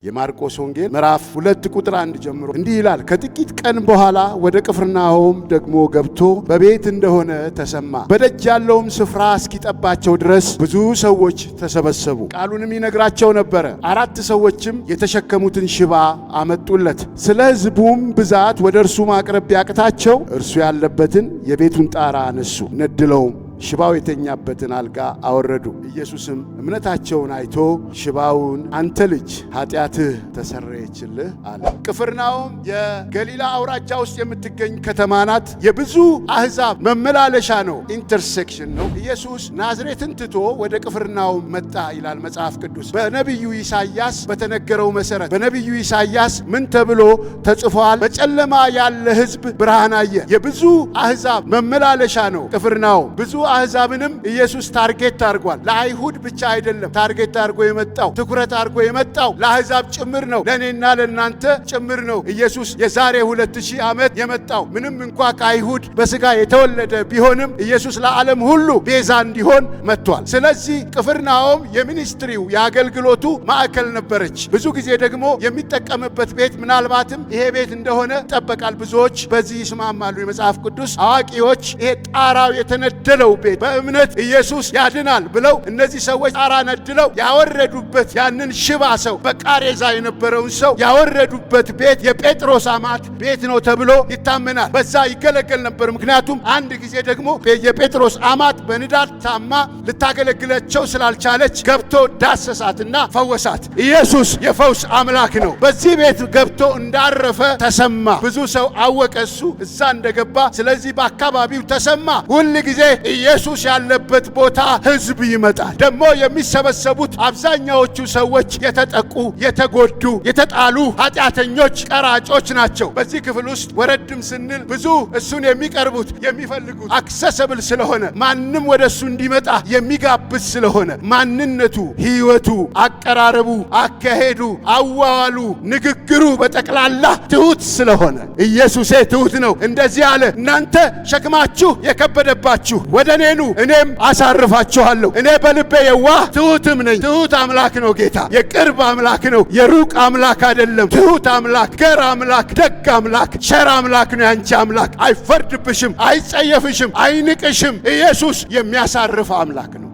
የማርቆስ ወንጌል ምዕራፍ 2 ቁጥር 1 ጀምሮ እንዲህ ይላል። ከጥቂት ቀን በኋላ ወደ ቅፍርናሆም ደግሞ ገብቶ በቤት እንደሆነ ተሰማ። በደጅ ያለውም ስፍራ እስኪጠባቸው ድረስ ብዙ ሰዎች ተሰበሰቡ። ቃሉንም ይነግራቸው ነበረ። 4 ሰዎችም የተሸከሙትን ሽባ አመጡለት። ስለ ሕዝቡም ብዛት ወደ እርሱ ማቅረብ ቢያቅታቸው እርሱ ያለበትን የቤቱን ጣራ አነሱ፣ ነድለውም ሽባው የተኛበትን አልጋ አወረዱ። ኢየሱስም እምነታቸውን አይቶ ሽባውን አንተ ልጅ ኃጢአትህ ተሰረየችልህ አለ። ቅፍርናሆም የገሊላ አውራጃ ውስጥ የምትገኝ ከተማ ናት። የብዙ አሕዛብ መመላለሻ ነው፣ ኢንተርሴክሽን ነው። ኢየሱስ ናዝሬትን ትቶ ወደ ቅፍርናሆም መጣ ይላል መጽሐፍ ቅዱስ። በነቢዩ ኢሳይያስ በተነገረው መሰረት በነቢዩ ኢሳይያስ ምን ተብሎ ተጽፏል? በጨለማ ያለ ሕዝብ ብርሃን አየ። የብዙ አሕዛብ መመላለሻ ነው ቅፍርናሆም። ብዙ አሕዛብንም ኢየሱስ ታርጌት አድርጓል። ለአይሁድ ብቻ አይደለም ታርጌት አድርጎ የመጣው፣ ትኩረት አድርጎ የመጣው ለአሕዛብ ጭምር ነው፣ ለእኔና ለእናንተ ጭምር ነው። ኢየሱስ የዛሬ 2000 ዓመት የመጣው ምንም እንኳ ከአይሁድ በሥጋ የተወለደ ቢሆንም ኢየሱስ ለዓለም ሁሉ ቤዛ እንዲሆን መጥቷል። ስለዚህ ቅፍርናሆም የሚኒስትሪው የአገልግሎቱ ማዕከል ነበረች። ብዙ ጊዜ ደግሞ የሚጠቀምበት ቤት ምናልባትም ይሄ ቤት እንደሆነ ይጠበቃል። ብዙዎች በዚህ ይስማማሉ። የመጽሐፍ ቅዱስ አዋቂዎች ይሄ ጣራው የተነደለው ቤት በእምነት ኢየሱስ ያድናል ብለው እነዚህ ሰዎች ጣራ ነድለው ያወረዱበት ያንን ሽባ ሰው በቃሬዛ የነበረውን ሰው ያወረዱበት ቤት የጴጥሮስ አማት ቤት ነው ተብሎ ይታመናል። በዛ ይገለገል ነበር። ምክንያቱም አንድ ጊዜ ደግሞ የጴጥሮስ አማት በንዳድ ታማ ልታገለግላቸው ስላልቻለች ገብቶ ዳሰሳትና ፈወሳት። ኢየሱስ የፈውስ አምላክ ነው። በዚህ ቤት ገብቶ እንዳረፈ ተሰማ። ብዙ ሰው አወቀ እሱ እዛ እንደገባ። ስለዚህ በአካባቢው ተሰማ። ሁል ጊዜ ኢየሱስ ያለበት ቦታ ሕዝብ ይመጣል። ደግሞ የሚሰበሰቡት አብዛኛዎቹ ሰዎች የተጠቁ፣ የተጎዱ፣ የተጣሉ ኃጢአተኞች፣ ቀራጮች ናቸው። በዚህ ክፍል ውስጥ ወረድም ስንል ብዙ እሱን የሚቀርቡት የሚፈልጉት አክሰሰብል ስለሆነ ማንም ወደ እሱ እንዲመጣ የሚጋብዝ ስለሆነ ማንነቱ፣ ሕይወቱ፣ አቀራረቡ፣ አካሄዱ፣ አዋዋሉ፣ ንግግሩ በጠቅላላ ትሁት ስለሆነ ኢየሱሴ ትሁት ነው። እንደዚህ አለ፣ እናንተ ሸክማችሁ የከበደባችሁ ወደ እኔ ኑ እኔም አሳርፋችኋለሁ። እኔ በልቤ የዋህ ትሁትም ነኝ። ትሁት አምላክ ነው ጌታ። የቅርብ አምላክ ነው፣ የሩቅ አምላክ አይደለም። ትሁት አምላክ፣ ገር አምላክ፣ ደግ አምላክ፣ ቸር አምላክ ነው። ያንቺ አምላክ አይፈርድብሽም፣ አይጸየፍሽም፣ አይንቅሽም። ኢየሱስ የሚያሳርፍ አምላክ ነው።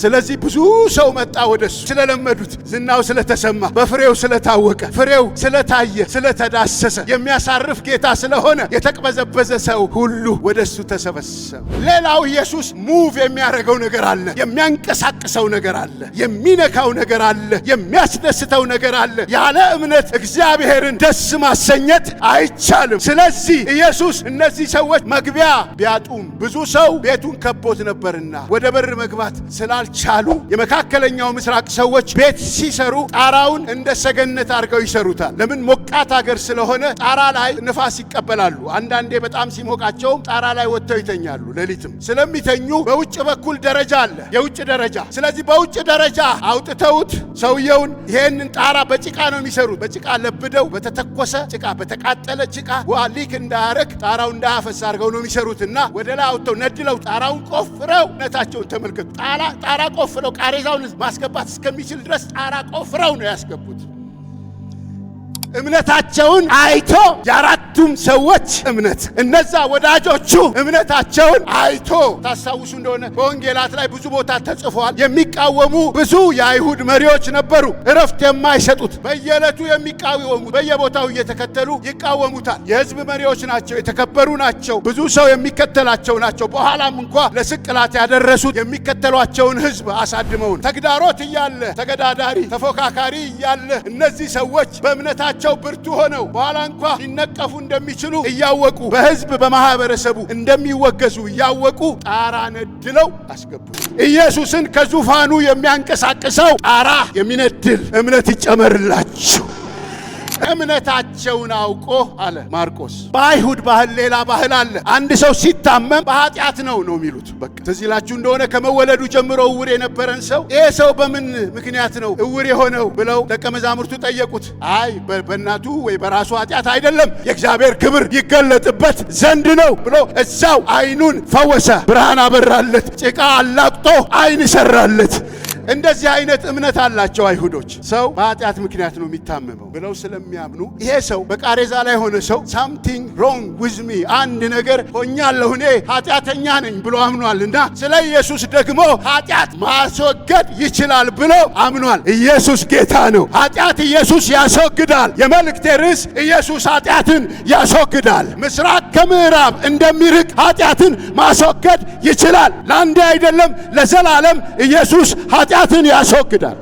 ስለዚህ ብዙ ሰው መጣ ወደሱ። ስለለመዱት፣ ዝናው ስለተሰማ፣ በፍሬው ስለታወቀ፣ ፍሬው ስለታየ፣ ስለተዳሰሰ፣ የሚያሳርፍ ጌታ ስለሆነ የተቅበዘበዘ ሰው ሁሉ ወደሱ ተሰበሰበ። ሌላው ኢየሱስ ሙቭ የሚያደርገው ነገር አለ፣ የሚያንቀሳቅሰው ነገር አለ፣ የሚነካው ነገር አለ፣ የሚያስደስተው ነገር አለ። ያለ እምነት እግዚአብሔርን ደስ ማሰኘት አይቻልም። ስለዚህ ኢየሱስ እነዚህ ሰዎች መግቢያ ቢያጡም ብዙ ሰው ቤቱን ከቦት ነበርና ወደ በር መግባት ስላልቻሉ የመካከለኛው ምስራቅ ሰዎች ቤት ሲሰሩ ጣራውን እንደ ሰገነት አድርገው ይሰሩታል። ለምን? ሞቃት ሀገር ስለሆነ ጣራ ላይ ንፋስ ይቀበላሉ። አንዳንዴ በጣም ሲሞቃቸውም ጣራ ላይ ወጥተው ይተኛሉ። ሌሊትም ስለሚተኙ በውጭ በኩል ደረጃ አለ፣ የውጭ ደረጃ። ስለዚህ በውጭ ደረጃ አውጥተውት ሰውየውን ይሄንን ጣራ በጭቃ ነው የሚሰሩት። በጭቃ ለብደው በተተኮሰ ጭቃ፣ በተቃጠለ ጭቃ ውሃ ሊክ እንዳያረግ ጣራው እንዳያፈስ አድርገው ነው የሚሰሩትና ወደ ላይ አውጥተው ነድለው ጣራውን ቆፍረው ነታቸውን ተመልከቱ። ጣራ ቆፍረው ቃሬዛውን ማስገባት እስከሚችል ድረስ ጣራ ቆፍረው ነው ያስገቡት። እምነታቸውን አይቶ የአራቱም ሰዎች እምነት፣ እነዛ ወዳጆቹ እምነታቸውን አይቶ፣ ታስታውሱ እንደሆነ በወንጌላት ላይ ብዙ ቦታ ተጽፏል። የሚቃወሙ ብዙ የአይሁድ መሪዎች ነበሩ፣ እረፍት የማይሰጡት በየዕለቱ የሚቃወሙ፣ በየቦታው እየተከተሉ ይቃወሙታል። የሕዝብ መሪዎች ናቸው፣ የተከበሩ ናቸው፣ ብዙ ሰው የሚከተላቸው ናቸው። በኋላም እንኳ ለስቅላት ያደረሱት የሚከተሏቸውን ሕዝብ አሳድመውን። ተግዳሮት እያለ፣ ተገዳዳሪ ተፎካካሪ እያለ እነዚህ ሰዎች በእምነታቸው ብርቱ ሆነው በኋላ እንኳ ሊነቀፉ እንደሚችሉ እያወቁ በሕዝብ በማህበረሰቡ እንደሚወገዙ እያወቁ ጣራ ነድለው አስገቡ። ኢየሱስን ከዙፋኑ የሚያንቀሳቅሰው ጣራ የሚነድል እምነት ይጨመርላችሁ። እምነታቸውን አውቆ አለ ማርቆስ። በአይሁድ ባህል ሌላ ባህል አለ። አንድ ሰው ሲታመም በኃጢአት ነው የሚሉት። በቃ ትዝ ይላችሁ እንደሆነ ከመወለዱ ጀምሮ እውር የነበረን ሰው ይሄ ሰው በምን ምክንያት ነው እውር የሆነው ብለው ደቀ መዛሙርቱ ጠየቁት። አይ በእናቱ ወይ በራሱ ኃጢአት አይደለም፣ የእግዚአብሔር ክብር ይገለጥበት ዘንድ ነው ብሎ እዛው አይኑን ፈወሰ። ብርሃን አበራለት። ጭቃ አላቅጦ አይን ሰራለት። እንደዚህ አይነት እምነት አላቸው አይሁዶች። ሰው በኃጢአት ምክንያት ነው የሚታመመው ብለው ስለሚያምኑ ይሄ ሰው በቃሬዛ ላይ ሆነ ሰው something wrong with me አንድ ነገር ሆኛለሁ እኔ ኃጢአተኛ ነኝ ብሎ አምኗልና ስለ ኢየሱስ ደግሞ ኃጢአት ማስወገድ ይችላል ብሎ አምኗል። ኢየሱስ ጌታ ነው። ኃጢአት ኢየሱስ ያስወግዳል። የመልእክቴ ርዕስ ኢየሱስ ኃጢአትን ያስወግዳል። ምስራቅ ከምዕራብ እንደሚርቅ ኃጢአትን ማስወገድ ይችላል። ለአንዴ አይደለም ለዘላለም ኢየሱስ ኃጢአትን ያስወግዳል።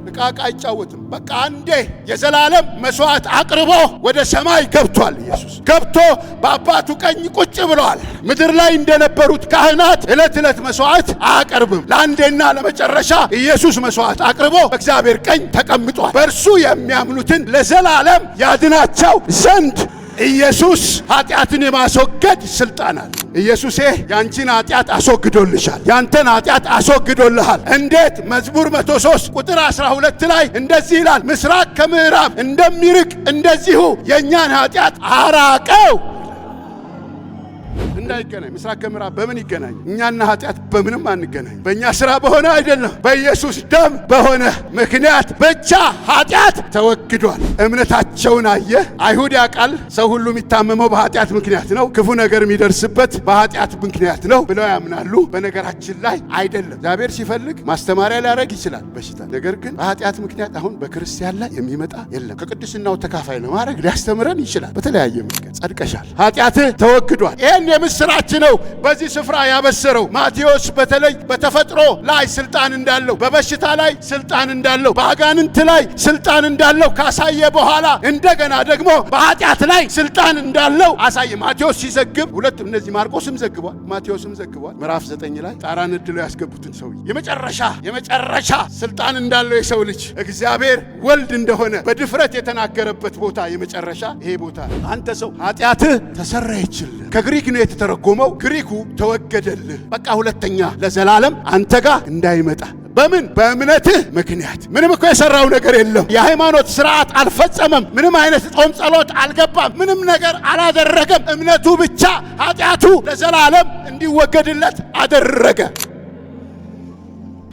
ዕቃ አይጫወትም። በቃ አንዴ የዘላለም መስዋዕት አቅርቦ ወደ ሰማይ ገብቷል። ኢየሱስ ገብቶ በአባቱ ቀኝ ቁጭ ብሏል። ምድር ላይ እንደነበሩት ካህናት ዕለት መስዋዕት አያቀርብም። ለአንዴና ለመጨረሻ ኢየሱስ መስዋዕት አቅርቦ በእግዚአብሔር ቀኝ ተቀምጧል። በእርሱ የሚያምኑትን ለዘላለም ያድናቸው ዘንድ ኢየሱስ ኃጢአትን የማስወገድ ስልጣን አለ። ኢየሱስ ያንቺን ኃጢአት አስወግዶልሻል። ያንተን ኃጢአት አስወግዶልሃል። እንዴት? መዝሙር 103 ቁጥር 12 ላይ እንደዚህ ይላል፣ ምስራቅ ከምዕራብ እንደሚርቅ እንደዚሁ የእኛን ኃጢአት አራቀው። እንዳይገናኝ ምስራቅ ከምዕራብ በምን ይገናኝ? እኛና ኃጢአት በምንም አንገናኝ። በእኛ ሥራ በሆነ አይደለም፣ በኢየሱስ ደም በሆነ ምክንያት ብቻ ኃጢአት ተወግዷል። እምነታቸውን አየ። አይሁድ ያውቃል ሰው ሁሉ የሚታመመው በኃጢአት ምክንያት ነው፣ ክፉ ነገር የሚደርስበት በኃጢአት ምክንያት ነው ብለው ያምናሉ። በነገራችን ላይ አይደለም። እግዚአብሔር ሲፈልግ ማስተማሪያ ሊያደርግ ይችላል በሽታ። ነገር ግን በኃጢአት ምክንያት አሁን በክርስቲያን ላይ የሚመጣ የለም። ከቅድስናው ተካፋይ ለማድረግ ሊያስተምረን ይችላል። በተለያየ መንገድ ጸድቀሻል፣ ኃጢአትህ ተወግዷል። ይህን የምስራች ነው በዚህ ስፍራ ያበሰረው ማቴዎስ። በተለይ በተፈጥሮ ላይ ስልጣን እንዳለው፣ በበሽታ ላይ ስልጣን እንዳለው፣ በአጋንንት ላይ ስልጣን እንዳለው ካሳየ በኋላ እንደገና ደግሞ በኃጢአት ላይ ስልጣን እንዳለው አሳየ። ማቴዎስ ሲዘግብ ሁለቱም እነዚህ ማርቆስም ዘግቧል፣ ማቴዎስም ዘግቧል። ምዕራፍ 9 ላይ ጣራን እድሎ ያስገቡትን ሰው የመጨረሻ ስልጣን እንዳለው የሰው ልጅ እግዚአብሔር ወልድ እንደሆነ በድፍረት የተናገረበት ቦታ የመጨረሻ ይሄ ቦታ። አንተ ሰው ኃጢአትህ ተሰረየችልህ። ከግሪክ ነው የተተረጎመው። ግሪኩ ተወገደልህ። በቃ ሁለተኛ ለዘላለም አንተ ጋር እንዳይመጣ። በምን? በእምነትህ ምክንያት። ምንም እኮ የሰራው ነገር የለም። የሃይማኖት ስርዓት አልፈጸመም። ምንም አይነት ጾም ጸሎት አልገባም። ምንም ነገር አላደረገም። እምነቱ ብቻ ኃጢአቱ ለዘላለም እንዲወገድለት አደረገ።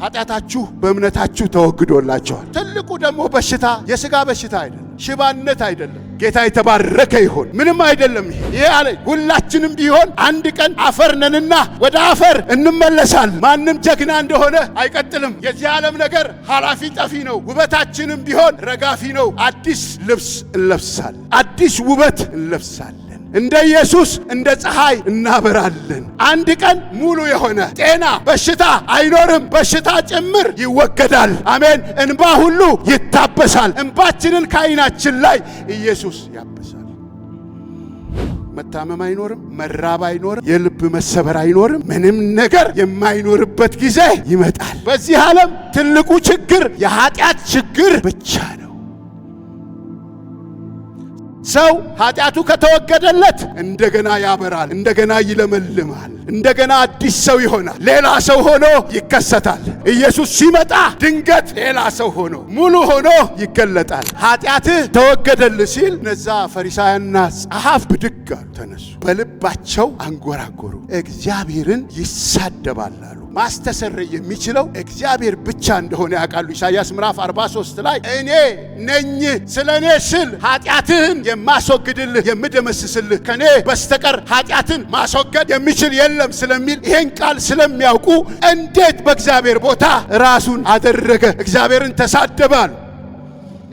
ኃጢአታችሁ በእምነታችሁ ተወግዶላችኋል። ትልቁ ደግሞ በሽታ የሥጋ በሽታ አይደለም፣ ሽባነት አይደለም። ጌታ የተባረከ ይሁን። ምንም አይደለም። ይሄ አለ ሁላችንም ቢሆን አንድ ቀን አፈር ነንና ወደ አፈር እንመለሳለን። ማንም ጀግና እንደሆነ አይቀጥልም። የዚህ ዓለም ነገር ኃላፊ ጠፊ ነው። ውበታችንም ቢሆን ረጋፊ ነው። አዲስ ልብስ እንለብሳለን፣ አዲስ ውበት እንለብሳለን። እንደ ኢየሱስ እንደ ፀሐይ እናበራለን። አንድ ቀን ሙሉ የሆነ ጤና በሽታ አይኖርም። በሽታ ጭምር ይወገዳል። አሜን። እንባ ሁሉ ይታበሳል። እንባችንን ከዓይናችን ላይ ኢየሱስ ያበሳል። መታመም አይኖርም፣ መራብ አይኖርም፣ የልብ መሰበር አይኖርም። ምንም ነገር የማይኖርበት ጊዜ ይመጣል። በዚህ ዓለም ትልቁ ችግር የኃጢአት ችግር ብቻ ነው። ሰው ኃጢአቱ ከተወገደለት እንደገና ያበራል፣ እንደገና ይለመልማል፣ እንደገና አዲስ ሰው ይሆናል። ሌላ ሰው ሆኖ ይከሰታል። ኢየሱስ ሲመጣ ድንገት ሌላ ሰው ሆኖ ሙሉ ሆኖ ይገለጣል። ኃጢአትህ ተወገደልህ ሲል እነዛ ፈሪሳውያንና ጸሐፍ ብድግ አሉ፣ ተነሱ፣ በልባቸው አንጎራጎሩ፣ እግዚአብሔርን ይሳደባል አሉ። ማስተሰረይ የሚችለው እግዚአብሔር ብቻ እንደሆነ ያውቃሉ። ኢሳይያስ ምዕራፍ 43 ላይ እኔ ነኝ ስለ እኔ ስል ኃጢአትህን የማስወግድልህ የምደመስስልህ ከኔ በስተቀር ኃጢአትን ማስወገድ የሚችል የለም ስለሚል ይሄን ቃል ስለሚያውቁ እንዴት በእግዚአብሔር ቦታ ራሱን አደረገ? እግዚአብሔርን ተሳደባል።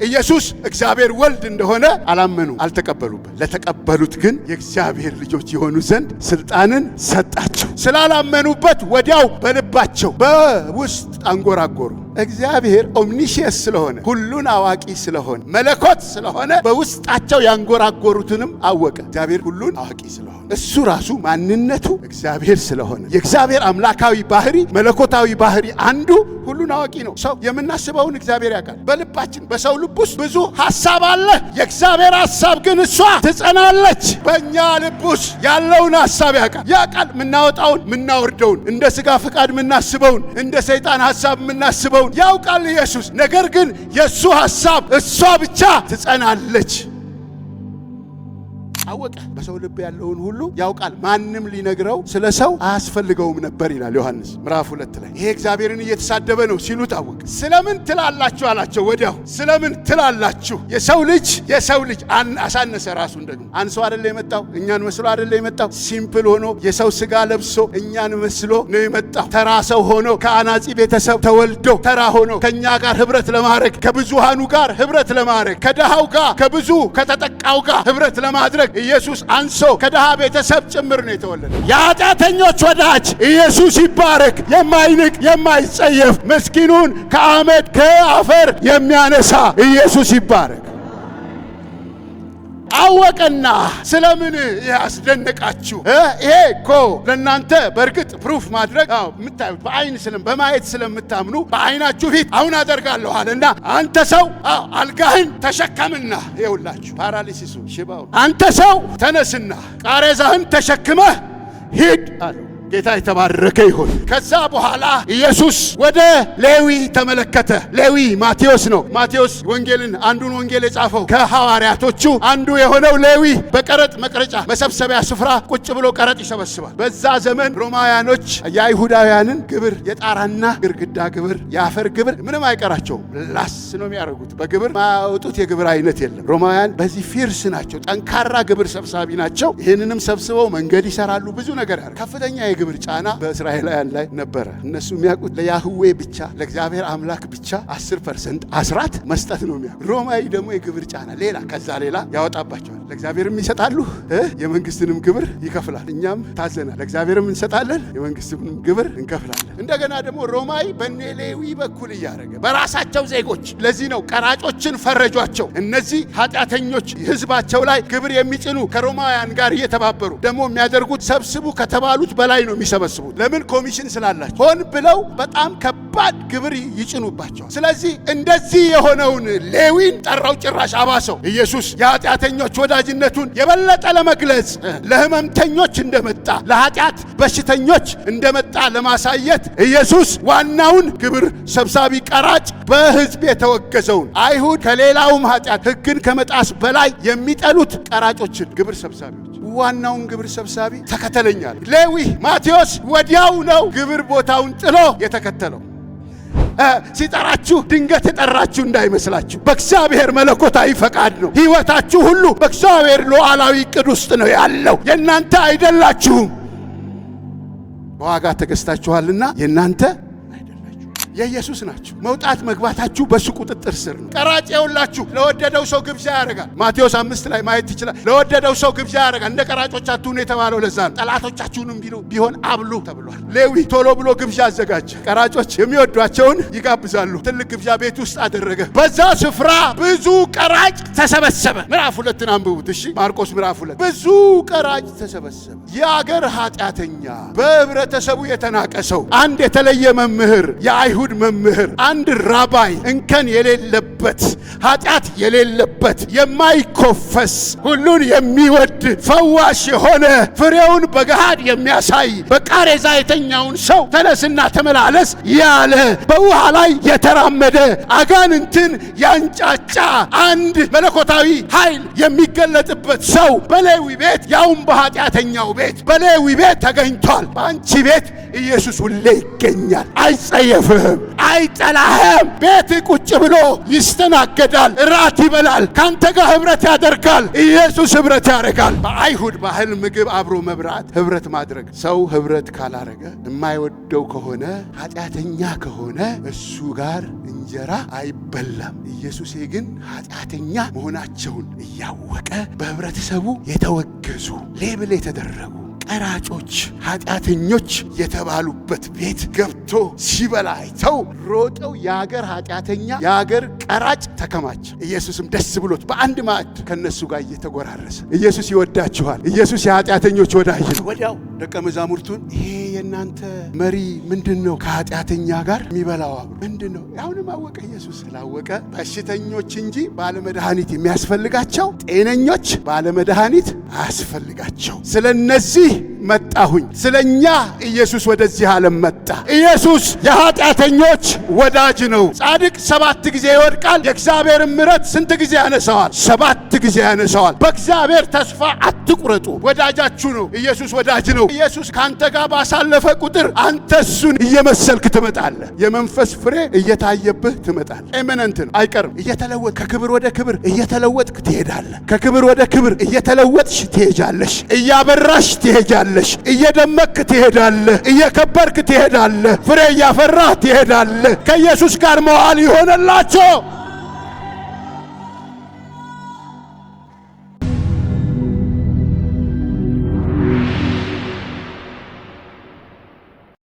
ኢየሱስ እግዚአብሔር ወልድ እንደሆነ አላመኑ፣ አልተቀበሉበት። ለተቀበሉት ግን የእግዚአብሔር ልጆች የሆኑ ዘንድ ስልጣንን ሰጣቸው። ስላላመኑበት ወዲያው በልባቸው በውስጥ አንጎራጎሩ። እግዚአብሔር ኦምኒሺየስ ስለሆነ ሁሉን አዋቂ ስለሆነ መለኮት ስለሆነ በውስጣቸው ያንጎራጎሩትንም አወቀ። እግዚአብሔር ሁሉን አዋቂ ስለሆነ እሱ ራሱ ማንነቱ እግዚአብሔር ስለሆነ የእግዚአብሔር አምላካዊ ባህሪ መለኮታዊ ባህሪ አንዱ ሁሉን አዋቂ ነው። ሰው የምናስበውን እግዚአብሔር ያውቃል። በልባችን በሰው ልብ ውስጥ ብዙ ሐሳብ አለ። የእግዚአብሔር ሐሳብ ግን እሷ ትጸናለች። በእኛ ልብ ውስጥ ያለውን ሐሳብ ያውቃል። ምናወጣውን ምናወርደውን፣ እንደ ሥጋ ፈቃድ ምናስበውን፣ እንደ ሰይጣን ሐሳብ ምናስበውን ያውቃል ኢየሱስ። ነገር ግን የእሱ ሐሳብ እሷ ብቻ ትጸናለች። አወቀ። በሰው ልብ ያለውን ሁሉ ያውቃል፣ ማንም ሊነግረው ስለ ሰው አያስፈልገውም ነበር ይላል ዮሐንስ ምዕራፍ 2 ላይ። ይሄ እግዚአብሔርን እየተሳደበ ነው ሲሉት አወቀ። ስለምን ትላላችሁ አላቸው። ወዲያው ስለምን ትላላችሁ? የሰው ልጅ አሳነሰ። ራሱን ደግሞ አንሶ አይደለ የመጣው? እኛን መስሎ አይደለ የመጣው? ሲምፕል ሆኖ የሰው ስጋ ለብሶ እኛን መስሎ ነው የመጣው። ተራ ሰው ሆኖ ከአናጺ ቤተሰብ ተወልዶ ተራ ሆኖ ከኛ ጋር ህብረት ለማድረግ ከብዙሃኑ ጋር ህብረት ለማድረግ ከደሃው ጋር ከብዙ ከተጠቃው ጋር ህብረት ለማድረግ ኢየሱስ አንሶ ከደሃ ቤተሰብ ጭምር ነው የተወለደው። የኃጢአተኞች ወዳጅ ኢየሱስ ይባረክ። የማይንቅ የማይጸየፍ ምስኪኑን ከአመድ ከአፈር የሚያነሳ ኢየሱስ ይባረክ። አወቀና ስለምን ያስደነቃችሁ? ይሄ እኮ ለእናንተ በእርግጥ ፕሩፍ ማድረግ የምታዩት በአይን በማየት ስለምታምኑ በአይናችሁ ፊት አሁን አደርጋለሁ አለና አንተ ሰው አልጋህን ተሸከምና፣ ይኸውላችሁ ፓራሊሲሱ ሽባው፣ አንተ ሰው ተነስና ቃሬዛህን ተሸክመህ ሂድ አለ። ጌታ የተባረከ ይሁን። ከዛ በኋላ ኢየሱስ ወደ ሌዊ ተመለከተ። ሌዊ ማቴዎስ ነው። ማቴዎስ አንዱን ወንጌል የጻፈው ከሐዋርያቶቹ አንዱ የሆነው ሌዊ በቀረጥ መቅረጫ መሰብሰቢያ ስፍራ ቁጭ ብሎ ቀረጥ ይሰበስባል። በዛ ዘመን ሮማውያኖች የአይሁዳውያንን ግብር፣ የጣራና ግርግዳ ግብር፣ የአፈር ግብር ምንም አይቀራቸውም። ላስ ነው የሚያደርጉት። በግብር ማያወጡት የግብር አይነት የለም። ሮማውያን በዚህ ፊርስ ናቸው። ጠንካራ ግብር ሰብሳቢ ናቸው። ይህንንም ሰብስበው መንገድ ይሰራሉ። ብዙ ነገር ያደርጋሉ። ከፍተኛ የግብር ጫና በእስራኤላውያን ላይ ነበረ። እነሱ የሚያውቁት ለያህዌ ብቻ ለእግዚአብሔር አምላክ ብቻ 10% አስራት መስጠት ነው የሚያውቁት። ሮማዊ ደግሞ የግብር ጫና ከዛ ሌላ ያወጣባቸዋል። ለእግዚአብሔርም ይሰጣሉ፣ የመንግስትንም ግብር ይከፍላል። እኛም ታዘናል። ለእግዚአብሔርም እንሰጣለን፣ የመንግስትንም ግብር እንከፍላለን። እንደገና ደግሞ ሮማዊ በኔሌዊ በኩል እያደረገ በራሳቸው ዜጎች፣ ለዚህ ነው ቀራጮችን ፈረጇቸው። እነዚህ ኃጢአተኞች ህዝባቸው ላይ ግብር የሚጭኑ ከሮማውያን ጋር እየተባበሩ ደግሞ የሚያደርጉት ሰብስቡ ከተባሉት በላይ ነው የሚሰበስቡት። ለምን? ኮሚሽን ስላላቸው። ሆን ብለው በጣም ከባድ ግብር ይጭኑባቸዋል። ስለዚህ እንደዚህ የሆነውን ሌዊን ጠራው፣ ጭራሽ አባሰው። ኢየሱስ የኃጢአተኞች ወዳጅነቱን የበለጠ ለመግለጽ ለህመምተኞች እንደመጣ፣ ለኃጢአት በሽተኞች እንደመጣ ለማሳየት ኢየሱስ ዋናውን ግብር ሰብሳቢ ቀራጭ፣ በህዝብ የተወገዘውን አይሁድ ከሌላውም ኃጢአት ህግን ከመጣስ በላይ የሚጠሉት ቀራጮችን ግብር ሰብሳቢዎች ዋናውን ግብር ሰብሳቢ ተከተለኛል። ሌዊ ማቴዎስ ወዲያው ነው ግብር ቦታውን ጥሎ የተከተለው። ሲጠራችሁ ድንገት የጠራችሁ እንዳይመስላችሁ፣ በእግዚአብሔር መለኮታዊ ፈቃድ ነው። ህይወታችሁ ሁሉ በእግዚአብሔር ሉዓላዊ ዕቅድ ውስጥ ነው ያለው። የእናንተ አይደላችሁም። በዋጋ ተገዝታችኋልና የእናንተ የኢየሱስ ናችሁ። መውጣት መግባታችሁ በሱ ቁጥጥር ስር ነው። ቀራጭ የውላችሁ ለወደደው ሰው ግብዣ ያደርጋል። ማቴዎስ 5 ላይ ማየት ይችላል። ለወደደው ሰው ግብዣ ያደርጋል። እንደ ቀራጮች አትሁኑ የተባለው ለዛ ነው። ጠላቶቻችሁንም ቢሆን አብሉ ተብሏል። ሌዊ ቶሎ ብሎ ግብዣ አዘጋጀ። ቀራጮች የሚወዷቸውን ይጋብዛሉ። ትልቅ ግብዣ ቤት ውስጥ አደረገ። በዛ ስፍራ ብዙ ቀራጭ ተሰበሰበ። ምዕራፍ 2 አንብቡት እሺ። ማርቆስ ምዕራፍ 2 ብዙ ቀራጭ ተሰበሰበ። የአገር ኃጢአተኛ፣ በህብረተሰቡ የተናቀ ሰው፣ አንድ የተለየ መምህር፣ የአይሁድ መምህር፣ አንድ ራባይ፣ እንከን የሌለበት፣ ኃጢአት የሌለበት፣ የማይኮፈስ፣ ሁሉን የሚወድ፣ ፈዋሽ የሆነ፣ ፍሬውን በገሃድ የሚያሳይ፣ በቃሬዛ የተኛውን ሰው ተነስና ተመላለስ ያለ፣ በውሃ ላይ የተራመደ፣ አጋንንትን ያንጫጫ፣ አንድ መለኮታዊ ኃይል የሚገለጥበት ሰው በሌዊ ቤት፣ ያውም በኃጢአተኛው ቤት በሌዊ ቤት ተገኝቷል። በአንቺ ቤት ኢየሱስ ሁሌ ይገኛል። አይጸየፍህም፣ አይጠላህም። ቤት ቁጭ ብሎ ይስተናገዳል፣ እራት ይበላል፣ ካንተ ጋር ህብረት ያደርጋል። ኢየሱስ ህብረት ያደርጋል። በአይሁድ ባህል ምግብ አብሮ መብራት፣ ህብረት ማድረግ። ሰው ህብረት ካላረገ፣ የማይወደው ከሆነ፣ ኃጢአተኛ ከሆነ እሱ ጋር እንጀራ አይበላም። ኢየሱስ ግን ኃጢአተኛ መሆናቸውን እያወቀ በህብረተሰቡ የተወገዙ ሌብል የተደረጉ ቀራጮች፣ ኃጢአተኞች የተባሉበት ቤት ገብቶ ሲበላ አይተው ሮጠው የአገር ኃጢአተኛ የአገር ቀራጭ ተከማቸ። ኢየሱስም ደስ ብሎት በአንድ ማዕድ ከነሱ ጋር እየተጎራረሰ፣ ኢየሱስ ይወዳችኋል፣ ኢየሱስ የኃጢአተኞች ወዳጅ ነው። ወዲያው ደቀ መዛሙርቱን ይሄ የእናንተ መሪ ምንድነው ከኃጢአተኛ ጋር የሚበላው አብሮ ምንድነው? አሁንም አወቀ። ኢየሱስ ስላወቀ በሽተኞች እንጂ ባለመድኃኒት የሚያስፈልጋቸው፣ ጤነኞች ባለመድኃኒት አያስፈልጋቸው። ስለነዚህ መጣሁኝ። ስለኛ ኢየሱስ ወደዚህ ዓለም መጣ። ኢየሱስ የኃጢአተኞች ወዳጅ ነው። ጻድቅ 7 ጊዜ ይወድቃል፣ የእግዚአብሔርን ምሕረት ስንት ጊዜ ያነሳዋል? 7 ጊዜ ያነሳዋል። በእግዚአብሔር ተስፋ አትቁረጡ። ወዳጃችሁ ነው። ኢየሱስ ወዳጅ ነው። ኢየሱስ ካንተ ጋር ባሳለፈ ቁጥር አንተ እሱን እየመሰልክ ትመጣለህ። የመንፈስ ፍሬ እየታየብህ ትመጣለህ። ኤሚነንት ነው፣ አይቀርም። እየተለወጥ ከክብር ወደ ክብር እየተለወጥክ ትሄዳለህ። ከክብር ወደ ክብር እየተለወጥሽ ትሄጃለሽ። እያበራሽ ትሄጃለሽ። እየደመቅክ ትሄዳለህ። እየከበርክ ትሄዳለህ። ፍሬ እያፈራህ ትሄዳለህ። ከኢየሱስ ጋር መዋል ይሆነላቸው።